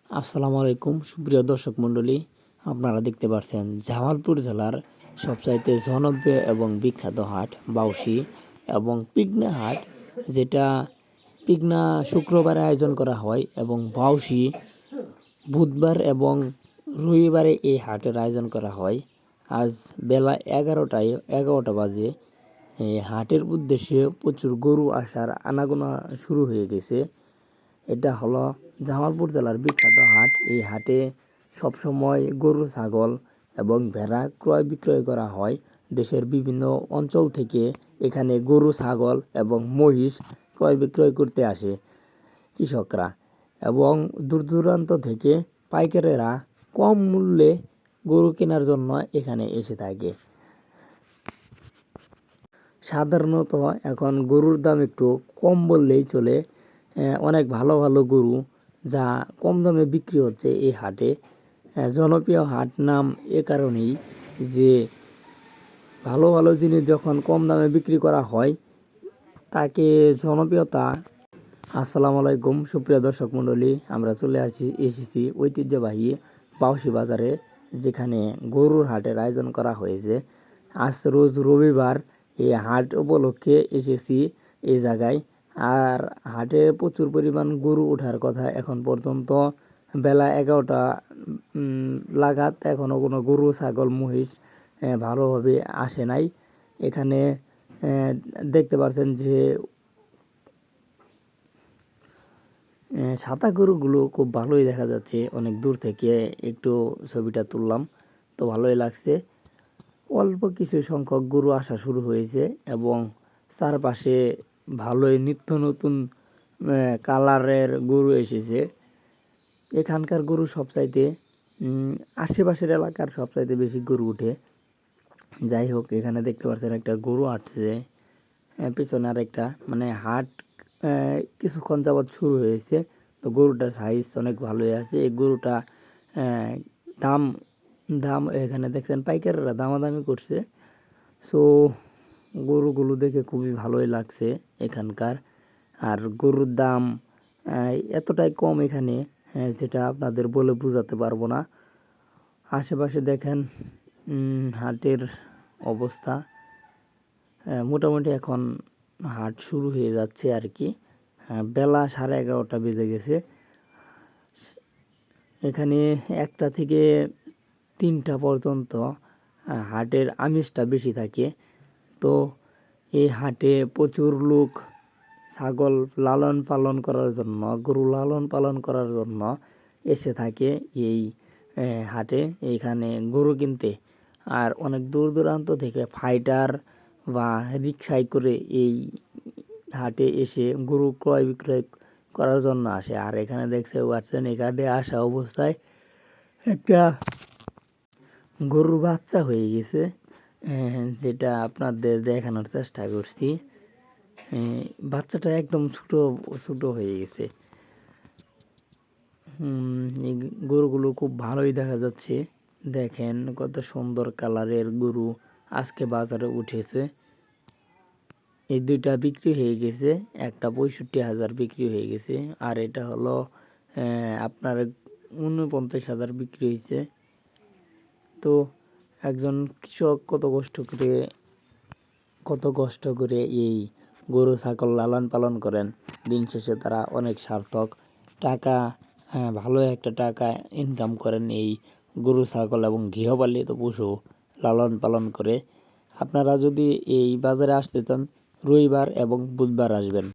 আসসালামু আলাইকুম সুপ্রিয় দর্শক মণ্ডলী, আপনারা দেখতে পাচ্ছেন জামালপুর জেলার সবচাইতে জনপ্রিয় এবং বিখ্যাত হাট বাউসী এবং পিকনা হাট, যেটা পিকনা শুক্রবারে আয়োজন করা হয় এবং বাউসী বুধবার এবং রবিবারে এই হাটের আয়োজন করা হয়। আজ বেলা 11টা বাজে। এই হাটের উদ্দেশ্যে প্রচুর গরু আসার আনাগোনা শুরু হয়ে গেছে। এটা হলো জামালপুর জেলার বিখ্যাত হাট। এই হাটে সবসময় গরু, ছাগল এবং ভেড়া ক্রয় বিক্রয় করা হয়। দেশের বিভিন্ন অঞ্চল থেকে এখানে গরু, ছাগল এবং মহিষ ক্রয় বিক্রয় করতে আসে কৃষকরা, এবং দূর দূরান্ত থেকে পাইকারেরা কম মূল্যে গরু কেনার জন্য এখানে এসে থাকে। সাধারণত এখন গরুর দাম একটু কম বললেই চলে। অনেক ভালো ভালো গরু যা কম দামে বিক্রি হচ্ছে এই হাটে। জনপ্রিয় হাট নাম এ কারণেই যে ভালো ভালো জিনিস যখন কম দামে বিক্রি করা হয় তাকে জনপ্রিয়তা। আসসালামু আলাইকুম সুপ্রিয় দর্শক মণ্ডলী, আমরা চলে এসেছি ঐতিহ্যবাহী বাউসী বাজারে, যেখানে গরুর হাটের আয়োজন করা হয়েছে। আজ রোজ রবিবার, এই হাট উপলক্ষে এসেছি এই জায়গায়। আর হাটে প্রচুর পরিমাণ গরু ওঠার কথা। এখন পর্যন্ত বেলা 11টা লাগাত এখনও কোনো গরু, ছাগল, মহিষ ভালোভাবে আসে নাই। এখানে দেখতে পাচ্ছেন যে সাদা গরুগুলো খুব ভালোই দেখা যাচ্ছে। অনেক দূর থেকে একটু ছবিটা তুললাম, তো ভালোই লাগছে। অল্প কিছু সংখ্যক গরু আসা শুরু হয়েছে এবং চারপাশে ভালোই নিত্য নতুন কালারের গরু এসেছে। এখানকার গরু সবচাইতে আশেপাশের এলাকার সবচাইতে বেশি গরু উঠে। যাই হোক, এখানে দেখতে পাচ্ছেন একটা গরু আসছে, পিছনে আর একটা, মানে হাট কিছুক্ষণ যাবৎ শুরু হয়েছে। তো গরুটার সাইজ অনেক ভালোই আছে। এই গরুটা দাম দাম এখানে দেখছেন পাইকাররা দামাদামি করছে। সো গরুগুলো দেখে খুবই ভালোই লাগছে এখানকার। আর গরুর দাম এতটাই কম এখানে, যেটা আপনাদের বলে বোঝাতে পারবো না। আশেপাশে দেখেন হাটের অবস্থা। মোটামুটি এখন হাট শুরু হয়ে যাচ্ছে আর কি। বেলা 11:30 বেজে গেছে। এখানে 1টা থেকে 3টা পর্যন্ত হাটের আমেজটা বেশি থাকে। তো এই হাটে প্রচুর লোক ছাগল লালন পালন করার জন্য, গরু লালন পালন করার জন্য এসে থাকে এই হাটে, এইখানে গরু কিনতে। আর অনেক দূর দূরান্ত থেকে ফাইটার বা রিক্সায় করে এই হাটে এসে গরু ক্রয় বিক্রয় করার জন্য আসে। আর এখানে দেখতে পাচ্ছেন, এখানে আসা অবস্থায় একটা গরুর বাচ্চা হয়ে গেছে, যেটা আপনাদের দেখানোর চেষ্টা করছি। বাচ্চাটা একদম ছোট ছোট হয়ে গেছে। এই গরুগুলো খুব ভালোই দেখা যাচ্ছে। দেখেন কত সুন্দর কালারের গরু আজকে বাজারে উঠেছে। এই দুইটা বিক্রি হয়ে গেছে, একটা 65,000 বিক্রি হয়ে গেছে, আর এটা হলো আপনার 49,000 বিক্রি হয়েছে। তো একজন কৃষক কত কষ্ট করে এই গরু ছাগল লালন পালন করেন, দিন শেষে তারা অনেক সার্থক টাকা, ভালো একটা টাকা ইনকাম করেন এই গরু ছাগল এবং গৃহপালিত পশু লালন পালন করে। আপনারা যদি এই বাজারে আসতে চান, রবিবার এবং বুধবার আসবেন।